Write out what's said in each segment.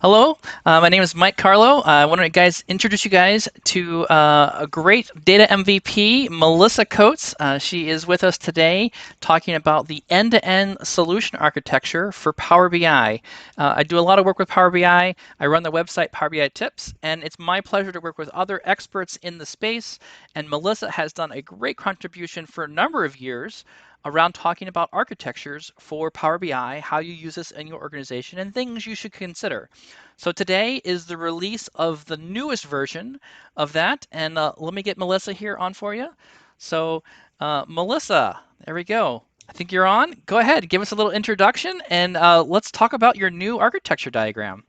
Hello, my name is Mike Carlo. I want to introduce you guys to a great data MVP, Melissa Coates. She is with us today talking about the end-to-end solution architecture for Power BI. I do a lot of work with Power BI. I run the website Power BI Tips, and it's my pleasure to work with other experts in the space. And Melissa has done a great contribution for a number of years around talking about architectures for Power BI, how you use this in your organization, and things you should consider. So today is the release of the newest version of that, and let me get Melissa here on for you. So Melissa, there we go. I think you're on. Go ahead, give us a little introduction, and let's talk about your new architecture diagram.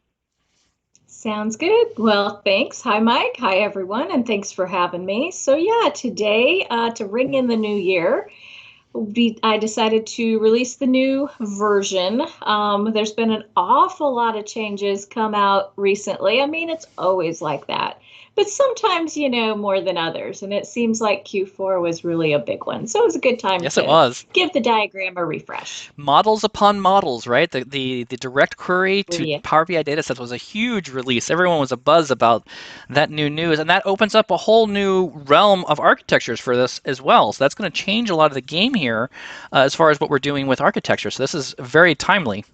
Sounds good. Well, thanks. Hi, Mike. Hi, everyone, and thanks for having me. So yeah, today, to ring in the new year, I decided to release the new version. There's been an awful lot of changes come out recently. I mean, it's always like that, but sometimes, more than others. And it seems like Q4 was really a big one. So it was a good time Yes, it to was. give the diagram a refresh. Models upon models, right? The direct query Oh, to yeah. Power BI datasets was a huge release. Everyone was a buzz about that new news, and that opens up a whole new realm of architectures for this as well. So that's going to change a lot of the game here as far as what we're doing with architecture. So this is very timely.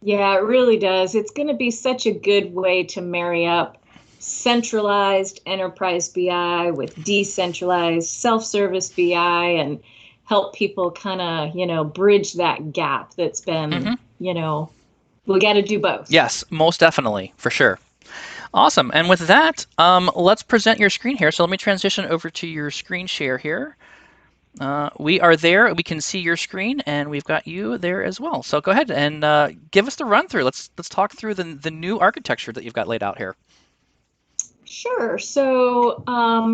Yeah, it really does. It's going to be such a good way to marry up centralized enterprise BI with decentralized self-service BI and help people kind of, bridge that gap that's been, Hmm. we got to do both. Yes, most definitely, for sure. Awesome. And with that, let's present your screen here. So let me transition over to your screen share here. We are there. We can see your screen, and we've got you there as well. So go ahead and give us the run through. Let's talk through the new architecture that you've got laid out here. Sure. So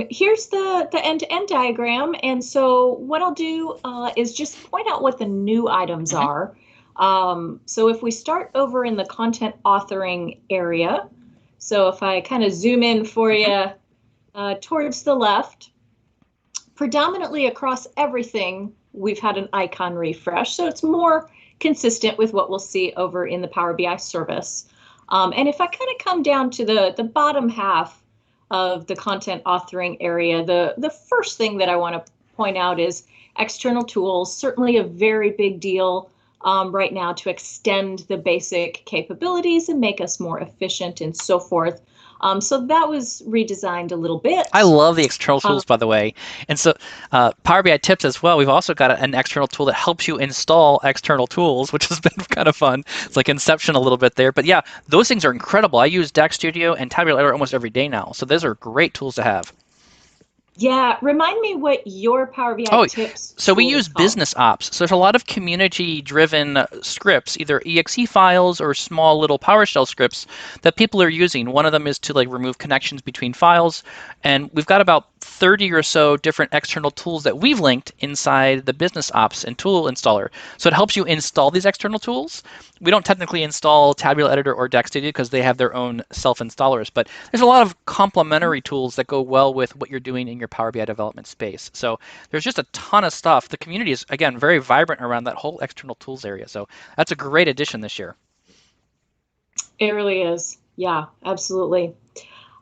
here's the end-to-end diagram. And so what I'll do is just point out what the new items Hmm. are. So if we start over in the content authoring area, so if I kind of zoom in for Hmm. you towards the left, predominantly across everything, we've had an icon refresh. So it's more consistent with what we'll see over in the Power BI service. And if I kind of come down to the bottom half of the content authoring area, the first thing that I want to point out is external tools, certainly a very big deal right now to extend the basic capabilities and make us more efficient and so forth. So that was redesigned a little I bit. love the external Um, tools, by the way. And so Power BI tips as well. We've also got an external tool that helps you install external tools, which has been kind of fun. It's like Inception a little bit there. But yeah, those things are incredible. I use DAX Studio and Tabular Editor almost every day now. So those are great tools to have. Yeah, remind me what your Power BI Oh, tips so we tool use is called. business ops. So there's a lot of community-driven scripts, either exe files or small little PowerShell scripts that people are using. One of them is to like remove connections between files, and we've got about 30 or so different external tools that we've linked inside the business ops and tool installer. So it helps you install these external tools. We don't technically install Tabular Editor or DAX Studio because they have their own self-installers, but there's a lot of complementary tools that go well with what you're doing in your Power BI development space. So there's just a ton of stuff. The community is, again, very vibrant around that whole external tools area. So that's a great addition this year. It really is. Yeah, absolutely.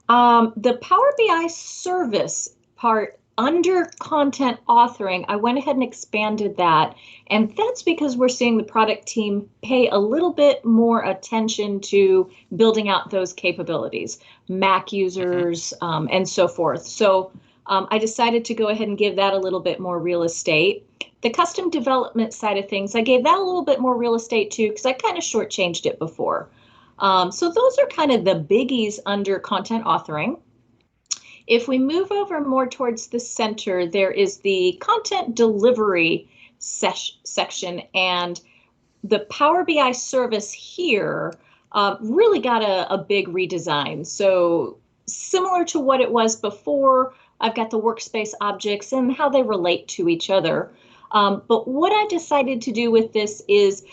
The Power BI service part under content authoring, I went ahead and expanded that. And that's because we're seeing the product team pay a little bit more attention to building out those capabilities, Mac Hmm. users, and so forth. So I decided to go ahead and give that a little bit more real estate. The custom development side of things, I gave that a little bit more real estate too, because I kind of shortchanged it before. So those are kind of the biggies under content authoring. If we move over more towards the center, there is the content delivery section, and the Power BI service here really got a big redesign. So similar to what it was before, I've got the workspace objects and how they relate to each other. But what I decided to do with this is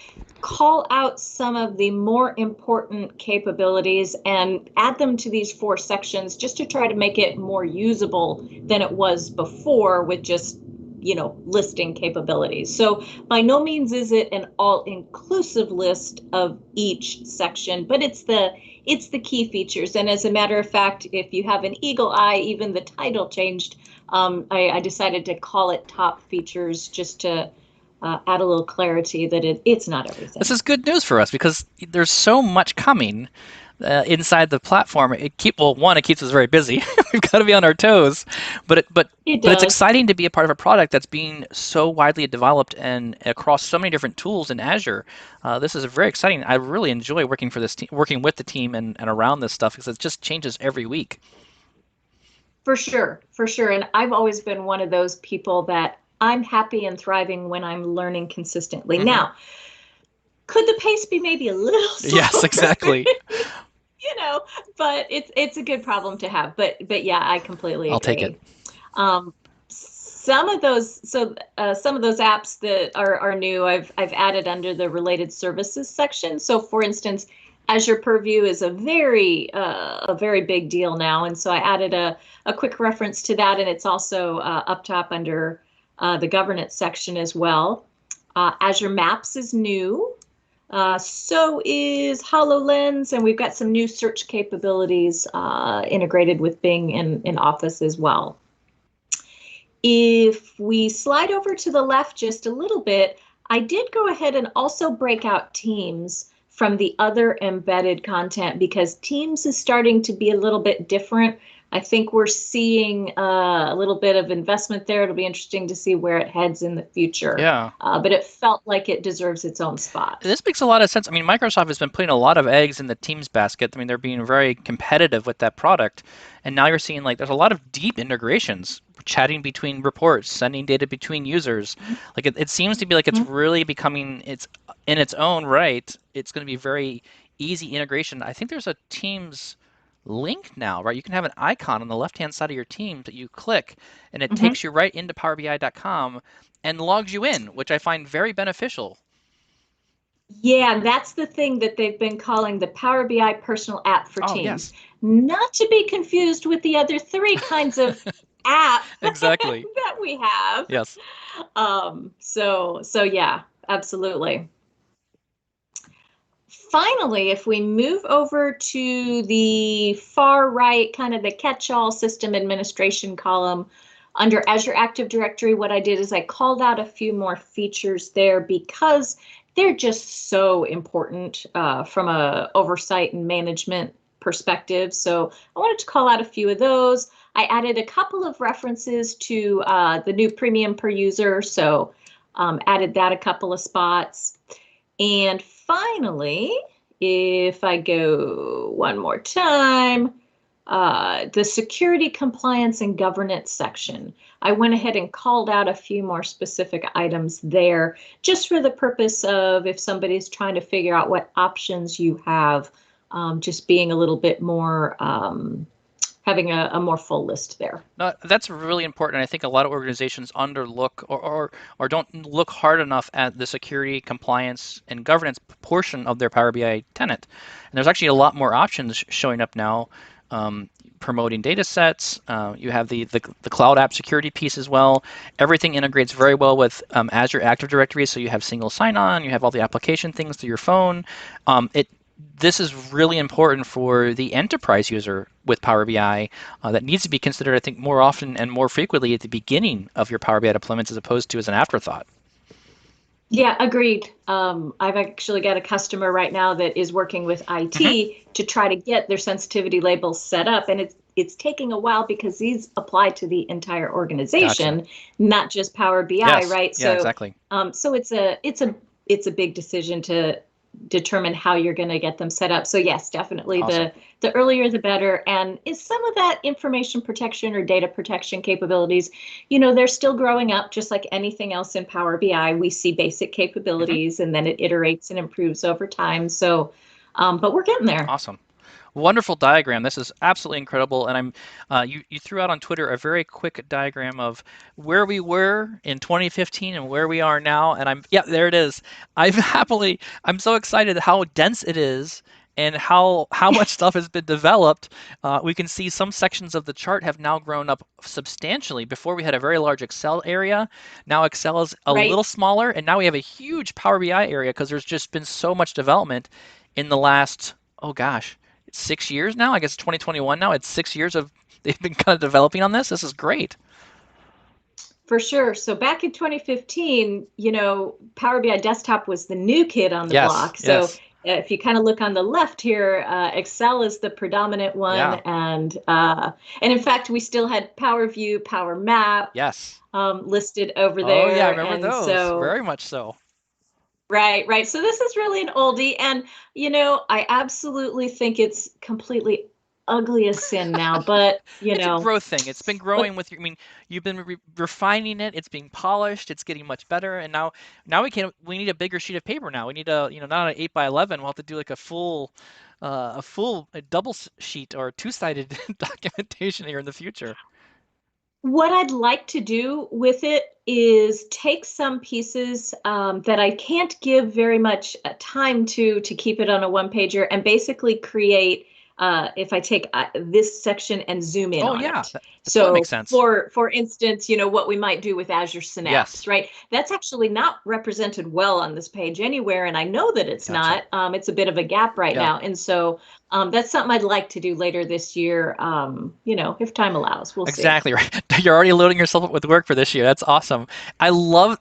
call out some of the more important capabilities and add them to these four sections just to try to make it more usable than it was before with just listing capabilities. So by no means is it an all-inclusive list of each section, but it's the key features. And as a matter of fact, if you have an eagle eye, even the title changed. I decided to call it top features just to add a little clarity that it's not This everything. is good news for us because there's so much coming inside the platform. It keeps us very busy. We've got to be on our toes, but It but it's does. exciting to be a part of a product that's being so widely developed and across so many different tools in Azure. This is very exciting. I really enjoy working with the team and around this stuff because it just changes every week. For sure, for sure. And I've always been one of those people that I'm happy and thriving when I'm learning consistently. Hmm. Now, could the pace be maybe a little Yes, slower? exactly. you know, but it's a good problem to have. But yeah, I completely I'll take it. agree. Some of those apps that are new, I've added under the related services section. So for instance, Azure Purview is a very big deal now, and so I added a quick reference to that, and it's also up top under the governance section as well. Azure Maps is new. So is HoloLens, and we've got some new search capabilities integrated with Bing in Office as well. If we slide over to the left just a little bit, I did go ahead and also break out Teams from the other embedded content because Teams is starting to be a little bit different. I think we're seeing a little bit of investment there. It'll be interesting to see where it heads in the future. Yeah. But it felt like it deserves its own spot. This makes a lot of sense. I mean, Microsoft has been putting a lot of eggs in the Teams basket. I mean, they're being very competitive with that product. And now you're seeing like there's a lot of deep integrations, chatting between reports, sending data between users. Like it seems to be like it's Mhm. really becoming it's in its own right. It's going to be very easy integration. I think there's a Teams link now, right? You can have an icon on the left-hand side of your Teams that you click and it Mhm. takes you right into powerbi.com and logs you in, which I find very beneficial. Yeah, that's the thing that they've been calling the Power BI personal app for Oh, Teams. yes. Not to be confused with the other three kinds of app Exactly. that we have. Yes. So yeah, absolutely. Finally, if we move over to the far right, kind of the catch-all system administration column under Azure Active Directory, what I did is I called out a few more features there because they're just so important from a oversight and management perspective. So I wanted to call out a few of those. I added a couple of references to the new premium per user, so added that a couple of spots. And finally, if I go one more time, the security, compliance, and governance section. I went ahead and called out a few more specific items there just for the purpose of if somebody's trying to figure out what options you have, just being a little bit more, having a more full list there. No, that's really important. I think a lot of organizations underlook or don't look hard enough at the security, compliance, and governance portion of their Power BI tenant. And there's actually a lot more options showing up now, promoting data sets. You have the cloud app security piece as well. Everything integrates very well with Azure Active Directory, so you have single sign-on, you have all the application things through your phone. It This is really important for the enterprise user with Power BI that needs to be considered, I think, more often and more frequently at the beginning of your Power BI deployments as opposed to as an afterthought. Yeah, agreed. I've actually got a customer right now that is working with Hmm. IT to try to get their sensitivity labels set up, and it's taking a while because these apply to the entire Gotcha. organization, not just Power BI, Yes. right? Yeah, So, exactly. so it's a big decision to determine how you're going to get them set up. So yes, definitely Awesome. the earlier the better. And is some of that information protection or data protection capabilities, they're still growing up just like anything else in Power BI. We see basic Hmm. capabilities and then it iterates and improves over time. So, but we're getting there. Awesome. Wonderful diagram. This is absolutely incredible. And you threw out on Twitter a very quick diagram of where we were in 2015 and where we are now. And yeah, there it is. I'm so excited how dense it is and how much stuff has been developed. We can see some sections of the chart have now grown up substantially. Before we had a very large Excel area. Now Excel is a little Right. smaller, and now we have a huge Power BI area because there's just been so much development in the last, oh gosh, 6 years now. I guess 2021 now. It's 6 years of they've been kind of developing on this. This is great. For sure. So back in 2015, Power BI Desktop was the new kid on the Yes, block. So yes, if you kind of look on the left here, Excel is the predominant one, yeah, and in fact, we still had Power View, Power Map yes. listed over Oh yeah, I there, remember and those. so Very much so. right, right. So this is really an oldie, and I absolutely think it's completely ugly as sin now, but It's a growth thing. It's been but growing with your, I mean, you've been refining it. It's being polished. It's getting much better. And now we need a bigger sheet of paper now. We need not an 8 by 11. We'll have to do like a double sheet or two-sided documentation here in the future. what I'd like to do with it is take some pieces that I can't give very much time to keep it on a one pager and basically create. If I take this section and zoom in Oh on yeah, it. that totally So makes sense. for instance, what we might do with Azure Yes, Synapse, right? That's actually not represented well on this page anywhere, and I know that it's gotcha. not. It's a bit of a gap right Yeah. now, and so that's something I'd like to do later this year. If time allows, we'll see. Exactly right. You're already loading yourself up with work for this year. That's awesome. I love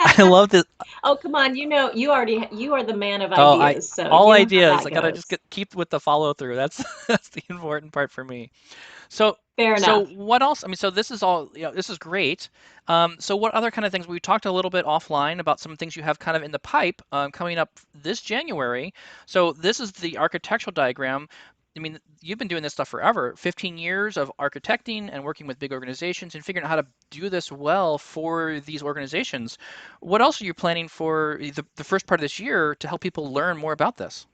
I love this. Oh, come on. You are the man of Oh, I ideas, so all you know how ideas. that I gotta just goes. keep with the follow through. That's that's the important part for me. So Fair so enough. what else? I mean, so this is all, this is great. So what other kind of things? We talked a little bit offline about some things you have kind of in the pipe coming up this January. So this is the architectural diagram. I mean, you've been doing this stuff forever, 15 years of architecting and working with big organizations and figuring out how to do this well for these organizations. What else are you planning for the first part of this year to help people learn more about this?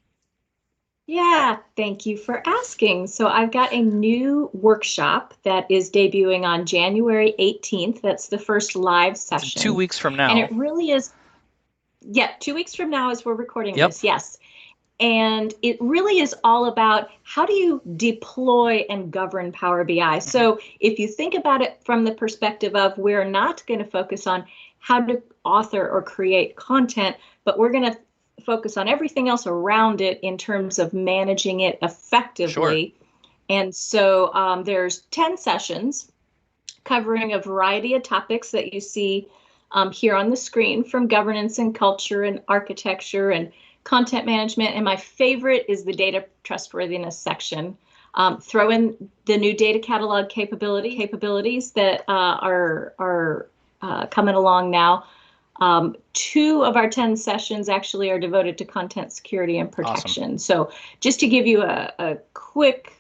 Yeah, thank you for asking. So I've got a new workshop that is debuting on January 18th. That's the first live It's in 2 session. weeks from And now. it really is, yeah, 2 weeks from now as we're recording Yep. this. Yes. And it really is all about how do you deploy and govern Power BI. Hmm. So if you think about it from the perspective of we're not going to focus on how to author or create content, but we're going to focus on everything else around it in terms of managing it Sure. effectively. And so there's 10 sessions covering a variety of topics that you see here on the screen, from governance and culture and architecture and content management. And my favorite is the data trustworthiness section. Throw in the new data catalog capabilities that are coming along now. Two of our 10 sessions actually are devoted to content security and Awesome. protection. So just to give you a quick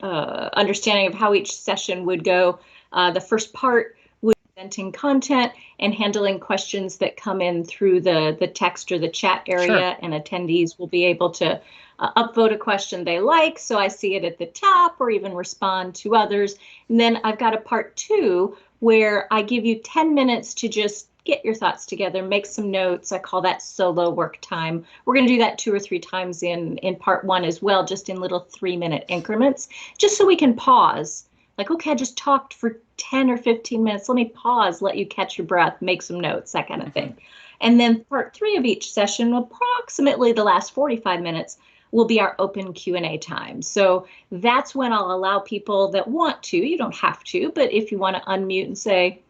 understanding of how each session would go, the first part would be presenting content and handling questions that come in through the text or the chat Sure. area, and attendees will be able to upvote a question they like, so I see it at the top, or even respond to others. And then I've got a part two where I give you 10 minutes to just get your thoughts together, make some notes. I call that solo work time. We're going to do that 2 or 3 times in part one as well, just in little 3-minute increments, just so we can pause. Like, okay, I just talked for 10 or 15 minutes. Let me pause, let you catch your breath, make some notes, that kind of Hmm. thing. And then part three of each session, approximately the last 45 minutes, will be our open Q&A time. So that's when I'll allow people that want to, you don't have to, but if you want to unmute and say,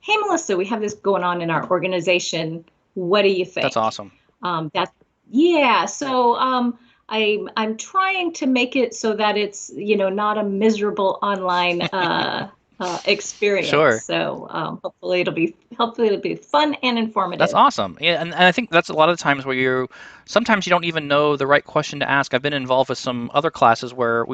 hey, Melissa, we have this going on in our organization. What do you That's think? awesome. That's yeah. So I'm trying to make it so that it's not a miserable online experience. Sure. So hopefully it'll be fun and That's informative. awesome. Yeah, and I think that's a lot of times where sometimes you don't even know the right question to ask. I've been involved with some other classes where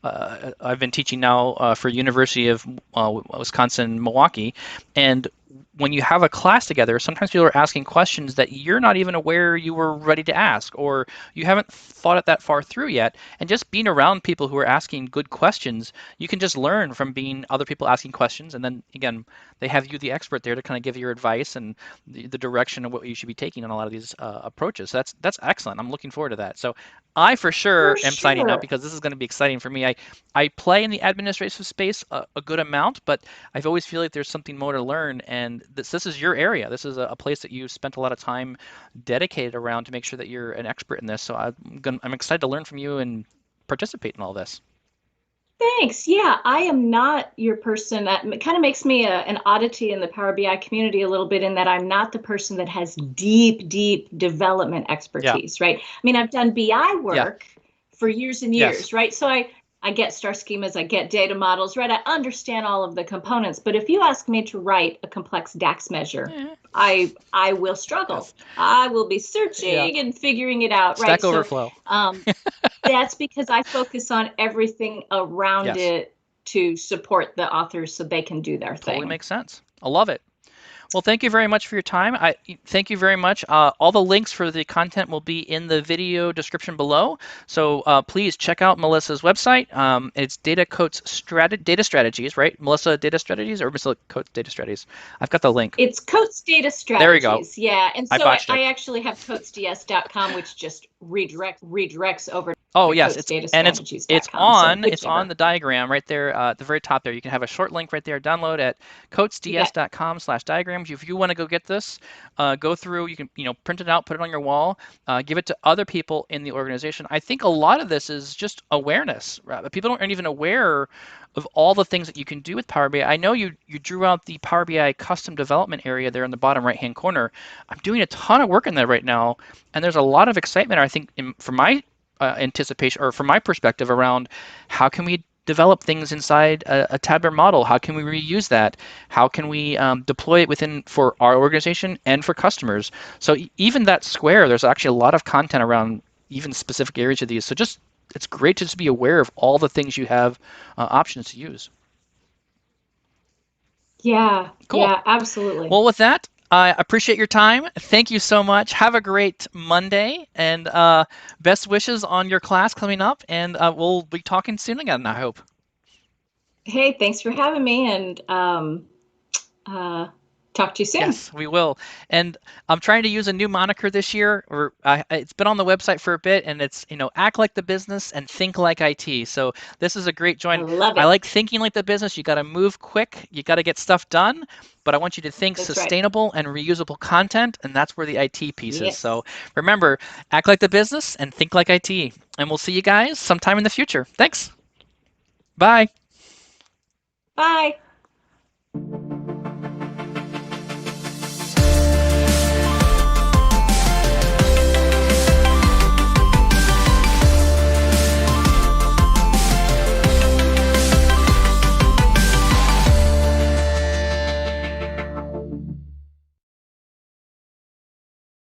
I've been teaching now for University of Wisconsin Milwaukee, and when you have a class together, sometimes people are asking questions that you're not even aware you were ready to ask, or you haven't thought it that far through yet. And just being around people who are asking good questions, you can just learn from being other people asking questions. And then again, they have you, the expert, there to kind of give your advice and the direction of what you should be taking on a lot of these approaches. So that's excellent. I'm looking forward to that. So I for For sure am signing up sure. because this is going to be exciting for me. I play in the administrative space a good amount, but I've always feel like there's something more to learn, and this is your area. This is a place that you spent a lot of time dedicated around to make sure that you're an expert in this. So I'm excited to learn from you and participate in all this. Thanks. Yeah, I am not your person. That kind of makes me an oddity in the Power BI community a little bit, in that I'm not the person that has deep, deep development Yeah, expertise, right? I mean, I've done BI yeah, work for years and yes. years, right? So I get star schemas, I get data models, right? I understand all of the components. But if you ask me to write a complex DAX measure, Eh, I will struggle. yes. I will be Yeah. searching and figuring it out, right? Stack So Overflow. um, that's because I focus on everything around Yes. it to support the authors so they can do their Totally thing. makes sense. I love it. Well, thank you very much for your time. Thank you very much. All the links for the content will be in the video description below. So please check out Melissa's website. It's Data Strategies, right? Melissa Data Strategies or Melissa Coates Data Strategies. I've got the link. It's Coates Data There we go. Strategies. Yeah. And I so botched it. I actually have coatesds.com, which just redirects over Oh to yes, it's coatesdatastrategies.com. So on whichever. the diagram right there at the very top there. You can have a short link right there. Download at You bet. coatesds.com/diagrams. If you want to go get this, go through. You can print it out, put it on your wall, give it to other people in the organization. I think a lot of this is just awareness. Right? People aren't even aware of all the things that you can do with Power BI. I know you drew out the Power BI custom development area there in the bottom right hand corner. I'm doing a ton of work in there right now, and there's a lot of excitement. I think from my anticipation, or from my perspective, around how can we develop things inside a tabular model? How can we reuse that? How can we deploy it within for our organization and for customers? So even that square, there's actually a lot of content around even specific areas of these. So just it's great to just be aware of all the things you have options to use. Yeah. Cool. Yeah, absolutely. Well, with that, I appreciate your time. Thank you so much. Have a great Monday, and best wishes on your class coming up. And we'll be talking soon again, I hope. Hey, thanks for having me, and uh, talk to you soon. Yes, we will. And I'm trying to use a new moniker this year, or it's been on the website for a bit, and it's, act like the business and think like IT. So this is a great I join. love I it. like thinking like the business. You got to move quick. You got to get stuff done, but I want you to think That's right. sustainable and reusable content, and that's where the IT piece is. Yes. So remember, act like the business and think like IT. And we'll see you guys sometime in the future. Thanks. Bye. Bye.